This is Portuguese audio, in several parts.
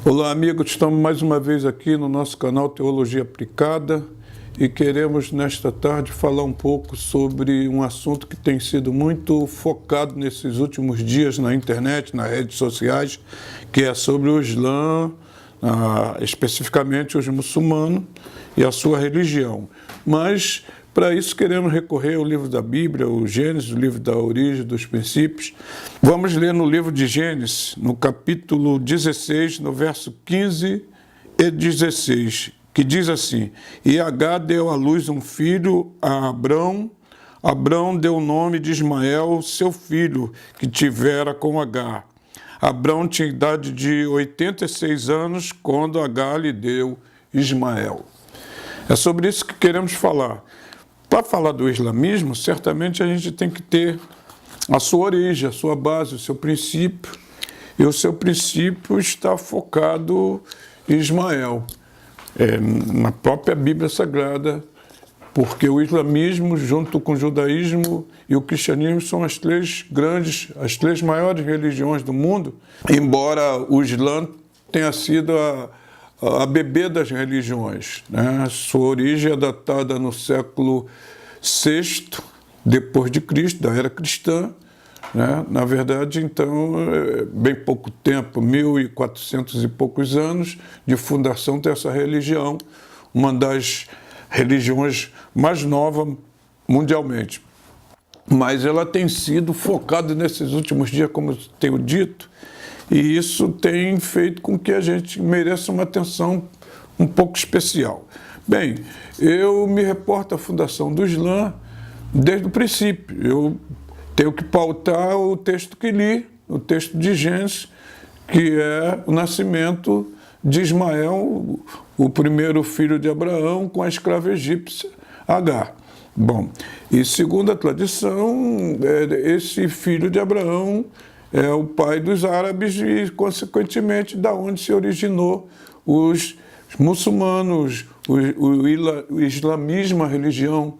Olá, amigos, estamos mais uma vez aqui no nosso canal Teologia Aplicada e queremos nesta tarde falar um pouco sobre um assunto que tem sido muito focado nesses últimos dias na internet, nas redes sociais, que é sobre o Islã, especificamente os muçulmanos e a sua religião. Mas para isso queremos recorrer ao livro da Bíblia, o Gênesis, o livro da origem, dos princípios. Vamos ler no livro de Gênesis, no capítulo 16, no verso 15 e 16, que diz assim: E Agar deu à luz um filho a Abrão. Abrão deu o nome de Ismael, seu filho, que tivera com Agar. Abrão tinha idade de 86 anos quando Agar lhe deu Ismael. É sobre isso que queremos falar. Para falar do islamismo, certamente a gente tem que ter a sua origem, a sua base, o seu princípio. E o seu princípio está focado em Ismael, na própria Bíblia Sagrada, porque o islamismo, junto com o judaísmo e o cristianismo, são as três maiores religiões do mundo, embora o Islã tenha sido a bebê das religiões, né? Sua origem é datada no século VI depois de Cristo, da era cristã, né? Na verdade, então, bem pouco tempo, 1400 e poucos anos de fundação dessa religião, uma das religiões mais novas mundialmente. Mas ela tem sido focada nesses últimos dias, como eu tenho dito, e isso tem feito com que a gente mereça uma atenção um pouco especial. Bem, eu me reporto à fundação do Islã desde o princípio. Eu tenho que pautar o texto que li, o texto de Gênesis, que é o nascimento de Ismael, o primeiro filho de Abraão, com a escrava egípcia Agar. Bom, e segundo a tradição, esse filho de Abraão é o pai dos árabes e, consequentemente, da onde se originou os muçulmanos, o islamismo, a religião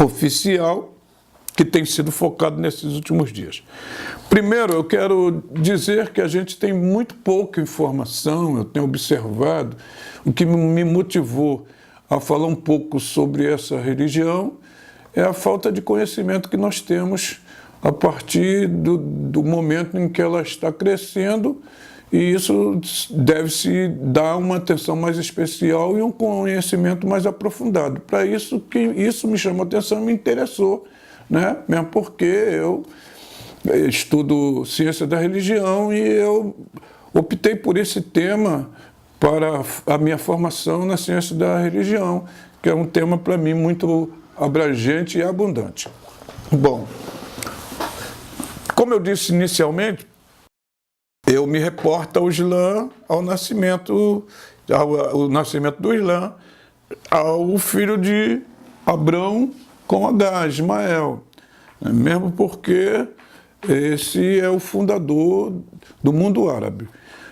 oficial, que tem sido focado nesses últimos dias. Primeiro, eu quero dizer que a gente tem muito pouca informação, eu tenho observado, o que me motivou a falar um pouco sobre essa religião é a falta de conhecimento que nós temos a partir do momento em que ela está crescendo, e isso deve-se dar uma atenção mais especial e um conhecimento mais aprofundado. Para isso, que isso me chamou a atenção e me interessou, né? Mesmo porque eu estudo ciência da religião e eu optei por esse tema para a minha formação na ciência da religião, que é um tema para mim muito abrangente e abundante. Bom, como eu disse inicialmente, eu me reporto ao Islã, ao nascimento do Islã, ao filho de Abrão com Agar, Ismael, mesmo porque esse é o fundador do mundo árabe.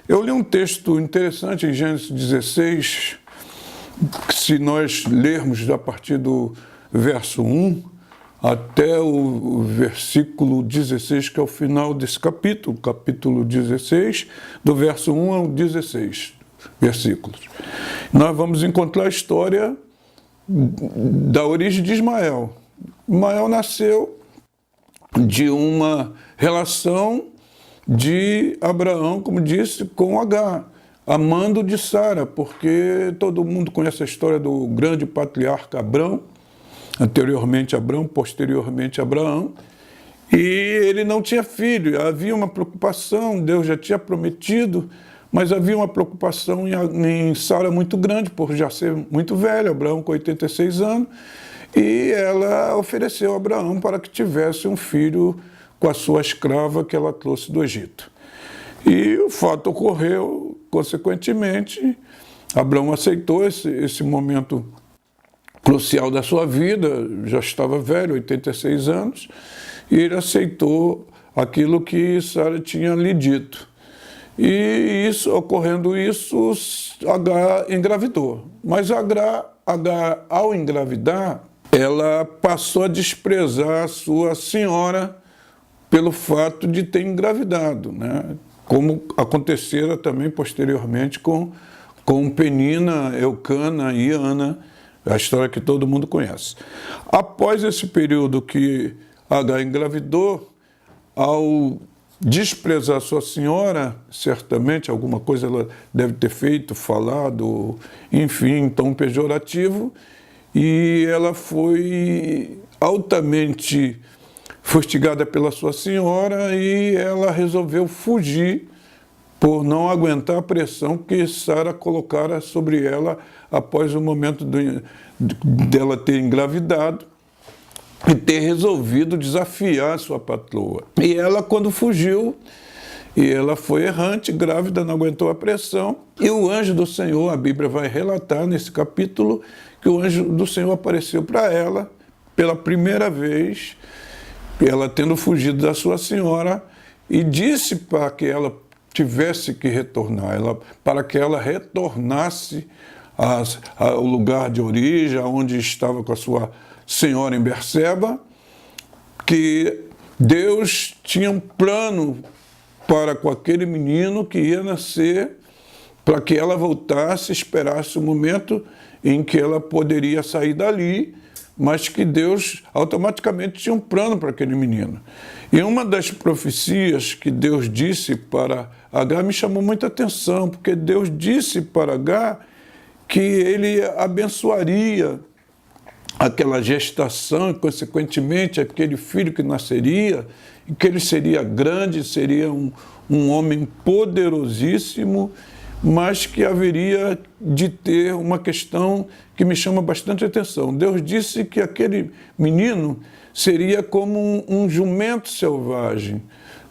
Eu li um texto interessante em Gênesis 16, que se nós lermos a partir do verso 1, até o versículo 16, que é o final desse capítulo, capítulo 16, do verso 1 ao 16 versículos. Nós vamos encontrar a história da origem de Ismael. Ismael nasceu de uma relação de Abraão, como disse, com Agar, amando de Sara, porque todo mundo conhece a história do grande patriarca Abrão, anteriormente Abrão, posteriormente Abraão, e ele não tinha filho. Havia uma preocupação, Deus já tinha prometido, mas havia uma preocupação em Sara muito grande, por já ser muito velho, Abraão com 86 anos, e ela ofereceu a Abraão para que tivesse um filho com a sua escrava que ela trouxe do Egito. E o fato ocorreu, consequentemente, Abraão aceitou esse momento crucial da sua vida, já estava velho, 86 anos, e ele aceitou aquilo que Sara tinha lhe dito. E ocorrendo isso, Agar engravidou. Mas Agar, ao engravidar, ela passou a desprezar a sua senhora pelo fato de ter engravidado, né? como acontecera também posteriormente com Penina, Eucana e Ana, a história que todo mundo conhece. Após esse período que Agar engravidou, ao desprezar sua senhora, certamente alguma coisa ela deve ter feito, falado, enfim, em tom pejorativo, e ela foi altamente fustigada pela sua senhora e ela resolveu fugir por não aguentar a pressão que Sara colocara sobre ela após o momento dela ter engravidado e ter resolvido desafiar sua patroa. E ela, quando fugiu, e ela foi errante, grávida, não aguentou a pressão, e o anjo do Senhor, a Bíblia vai relatar nesse capítulo, que o anjo do Senhor apareceu para ela pela primeira vez, ela tendo fugido da sua senhora, e disse para que ela tivesse que retornar, para que ela retornasse ao lugar de origem, onde estava com a sua senhora em Berseba, que Deus tinha um plano para com aquele menino que ia nascer, para que ela voltasse, esperasse o momento em que ela poderia sair dali, mas que Deus automaticamente tinha um plano para aquele menino. E uma das profecias que Deus disse para Agar me chamou muita atenção, porque Deus disse para Agar que ele abençoaria aquela gestação e, consequentemente, aquele filho que nasceria, e que ele seria grande, seria um homem poderosíssimo, mas que haveria de ter uma questão que me chama bastante atenção. Deus disse que aquele menino seria como um jumento selvagem,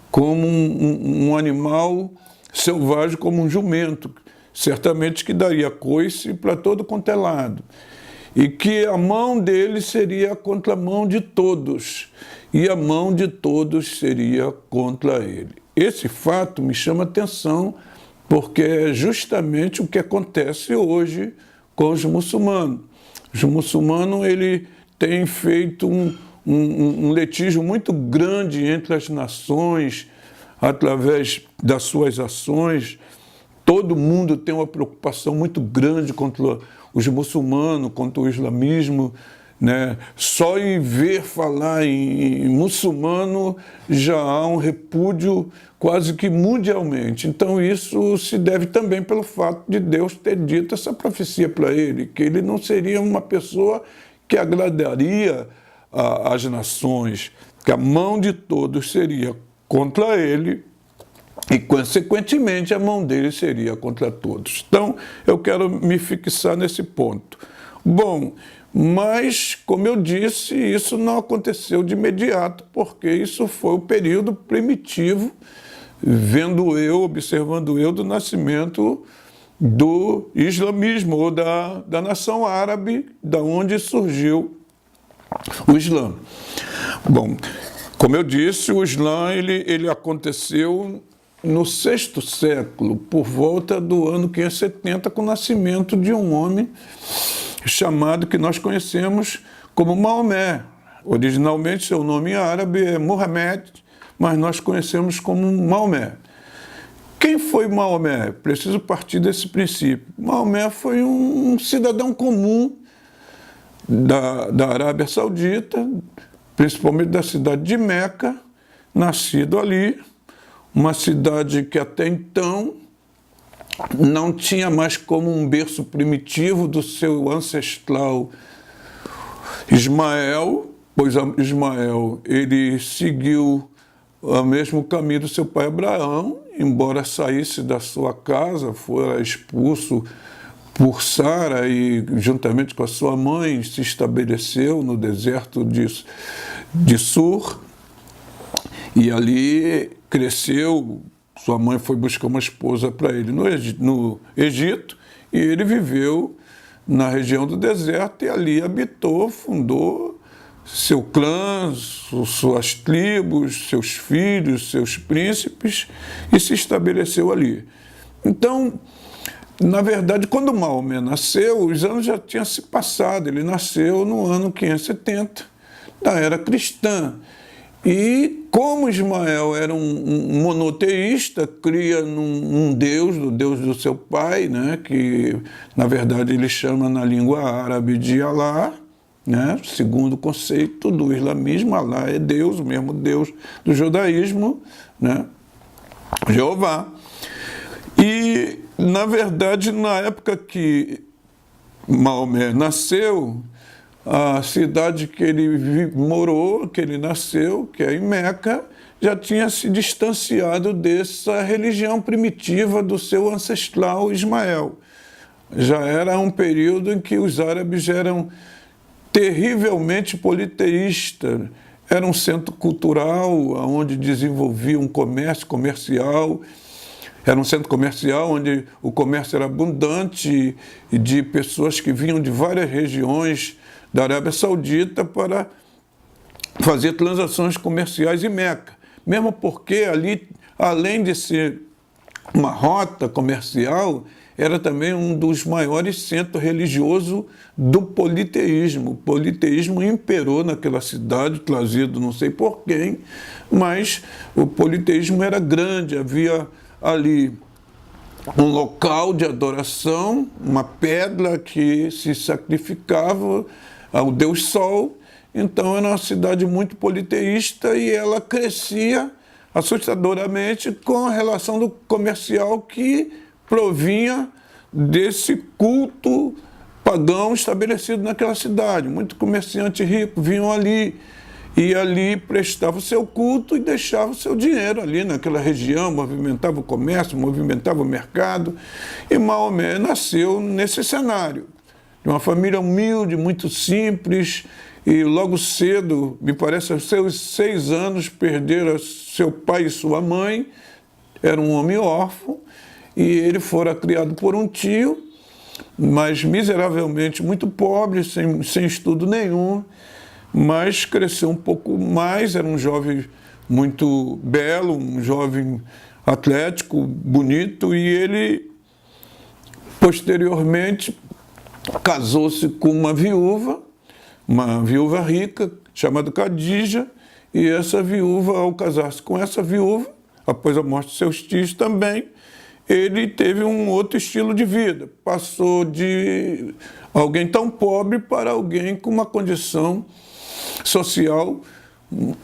como um animal selvagem, como um jumento, certamente que daria coice para todo quanto é lado, e que a mão dele seria contra a mão de todos, e a mão de todos seria contra ele. Esse fato me chama atenção, porque é justamente o que acontece hoje com os muçulmanos. Os muçulmanos ele tem feito um litígio muito grande entre as nações, através das suas ações. Todo mundo tem uma preocupação muito grande contra os muçulmanos, contra o islamismo, né? Só em ver falar em muçulmano já há um repúdio quase que mundialmente. Então isso se deve também pelo fato de Deus ter dito essa profecia para ele, que ele não seria uma pessoa que agradaria às nações, que a mão de todos seria contra ele e, consequentemente, a mão dele seria contra todos. Então, eu quero me fixar nesse ponto. Bom, mas, como eu disse, isso não aconteceu de imediato, porque isso foi o período primitivo, observando eu, do nascimento do islamismo, ou da nação árabe, da onde surgiu o Islã. Bom, como eu disse, o Islã ele aconteceu no VI século, por volta do ano 570, com o nascimento de um homem chamado, que nós conhecemos como Maomé. Originalmente, seu nome em árabe é Muhammad, mas nós conhecemos como Maomé. Quem foi Maomé? Preciso partir desse princípio. Maomé foi um cidadão comum da Arábia Saudita, principalmente da cidade de Meca, nascido ali, uma cidade que até então não tinha mais como um berço primitivo do seu ancestral Ismael, pois Ismael ele seguiu o mesmo caminho do seu pai Abraão, embora saísse da sua casa, fora expulso por Sara e, juntamente com a sua mãe, se estabeleceu no deserto de Sur, e ali cresceu. Sua mãe foi buscar uma esposa para ele no Egito, e ele viveu na região do deserto e ali habitou, fundou seu clã, suas tribos, seus filhos, seus príncipes, e se estabeleceu ali. Então, na verdade, quando Maomé nasceu, os anos já tinham se passado. Ele nasceu no ano 570 da era cristã. E como Ismael era um monoteísta, cria num Deus, do Deus do seu pai, né, que na verdade ele chama na língua árabe de Alá, né, segundo o conceito do islamismo, Alá é Deus, o mesmo Deus do judaísmo, né, Jeová. E, na verdade, na época que Maomé nasceu, a cidade que ele morou, que ele nasceu, que é em Meca, já tinha se distanciado dessa religião primitiva do seu ancestral Ismael. Já era um período em que os árabes eram terrivelmente politeístas. Era um centro cultural onde desenvolvia um comércio comercial. Era um centro comercial onde o comércio era abundante e de pessoas que vinham de várias regiões da Arábia Saudita para fazer transações comerciais em Meca. Mesmo porque ali, além de ser uma rota comercial, era também um dos maiores centros religiosos do politeísmo. O politeísmo imperou naquela cidade, trazido não sei por quem, mas o politeísmo era grande, havia ali um local de adoração, uma pedra que se sacrificava ao Deus Sol. Então era uma cidade muito politeísta e ela crescia assustadoramente com a relação do comercial que provinha desse culto pagão estabelecido naquela cidade. Muitos comerciantes ricos vinham ali e ali prestava o seu culto e deixava o seu dinheiro ali naquela região, movimentava o comércio, movimentava o mercado. E Maomé nasceu nesse cenário, de uma família humilde, muito simples, e logo cedo, me parece aos seus 6 anos, perderam seu pai e sua mãe. Era um homem órfão, e ele fora criado por um tio, mas miseravelmente muito pobre, sem estudo nenhum, mas cresceu um pouco mais, era um jovem muito belo, um jovem atlético, bonito, e ele, posteriormente, casou-se com uma viúva rica, chamada Khadija, e essa viúva, ao casar-se com essa viúva, após a morte de seus tios também, ele teve um outro estilo de vida. Passou de alguém tão pobre para alguém com uma condição social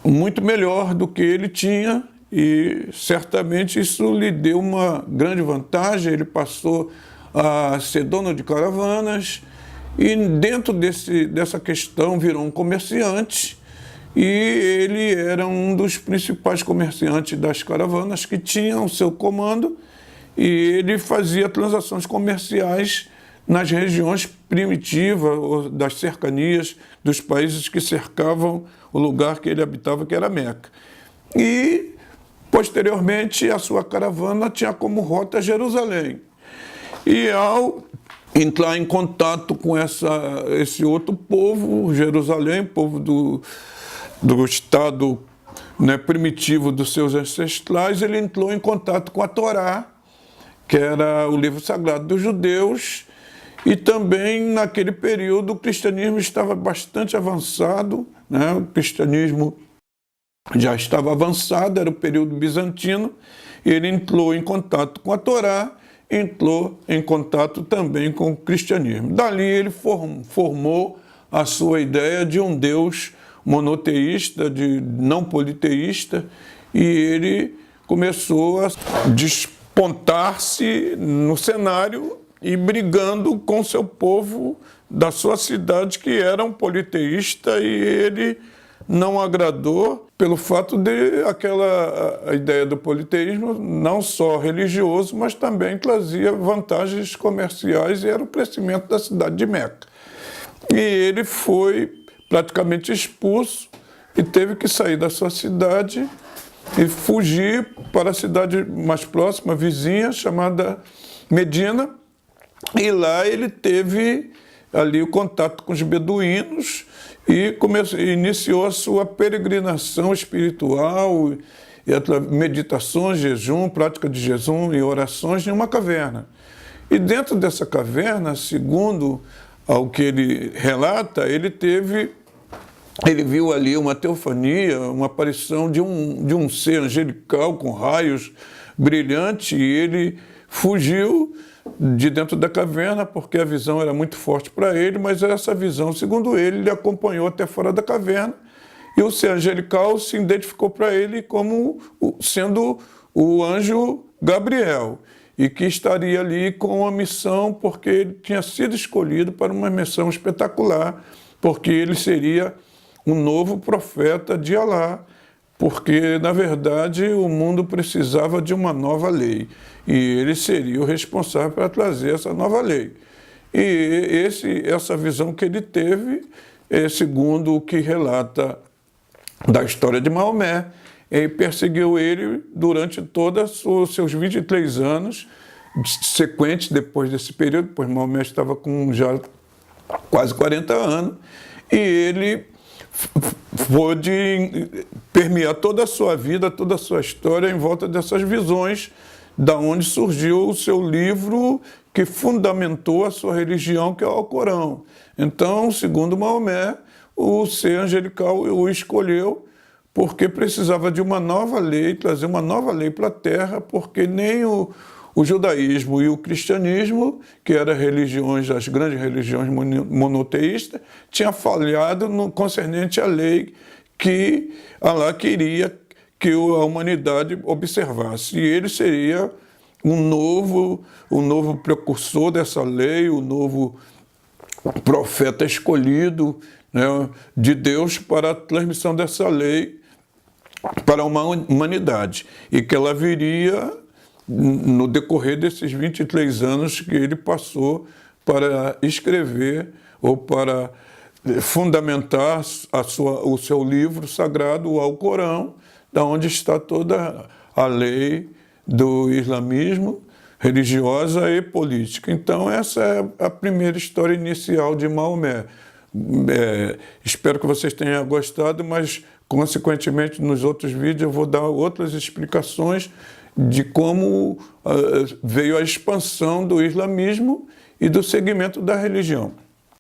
muito melhor do que ele tinha, e certamente isso lhe deu uma grande vantagem. Ele passou a ser dono de caravanas e dentro dessa questão virou um comerciante, e ele era um dos principais comerciantes das caravanas que tinham o seu comando, e ele fazia transações comerciais nas regiões primitivas ou das cercanias dos países que cercavam o lugar que ele habitava, que era Meca. E, posteriormente, a sua caravana tinha como rota Jerusalém. E ao entrar em contato com esse outro povo, Jerusalém, povo do estado, né, primitivo dos seus ancestrais, ele entrou em contato com a Torá, que era o livro sagrado dos judeus, e também naquele período o cristianismo estava bastante avançado, né? O cristianismo já estava avançado, era o período bizantino, e ele entrou em contato com a Torá, entrou em contato também com o cristianismo. Dali ele formou a sua ideia de um Deus monoteísta, de não politeísta, e ele começou a despontar-se no cenário e brigando com seu povo da sua cidade, que era um politeísta, e ele não agradou pelo fato de a ideia do politeísmo não só religioso, mas também trazia vantagens comerciais, e era o crescimento da cidade de Meca. E ele foi praticamente expulso e teve que sair da sua cidade e fugir para a cidade mais próxima, vizinha, chamada Medina. E lá ele teve ali o contato com os beduínos e iniciou a sua peregrinação espiritual, e meditações, jejum, prática de jejum e orações em uma caverna. E dentro dessa caverna, segundo ao que ele relata, ele teve ele viu ali uma teofania, uma aparição de um ser angelical com raios brilhantes, e ele fugiu de dentro da caverna porque a visão era muito forte para ele, mas essa visão, segundo ele, acompanhou até fora da caverna, e o ser angelical se identificou para ele como sendo o anjo Gabriel, e que estaria ali com uma missão, porque ele tinha sido escolhido para uma missão espetacular, porque ele seria um novo profeta de Alá, porque, na verdade, o mundo precisava de uma nova lei, e ele seria o responsável para trazer essa nova lei. E essa visão que ele teve, segundo o que relata da história de Maomé, perseguiu ele durante todos os seus 23 anos sequentes depois desse período, pois Maomé estava com já quase 40 anos, e ele pôde permear toda a sua vida, toda a sua história em volta dessas visões, da onde surgiu o seu livro que fundamentou a sua religião, que é o Alcorão. Então, segundo Maomé, o ser angelical o escolheu porque precisava de uma nova lei, trazer uma nova lei para a Terra, porque nem o judaísmo e o cristianismo, que eram as grandes religiões monoteístas, tinha falhado no concernente à lei que Alá queria que a humanidade observasse. E ele seria um novo precursor dessa lei, o novo profeta escolhido, né, de Deus para a transmissão dessa lei para a humanidade. E que ela viria no decorrer desses 23 anos que ele passou para escrever ou para fundamentar o seu livro sagrado, o Alcorão, da onde está toda a lei do islamismo, religiosa e política. Então, essa é a primeira história inicial de Maomé. Espero que vocês tenham gostado, mas, consequentemente, nos outros vídeos eu vou dar outras explicações de como veio a expansão do islamismo e do segmento da religião.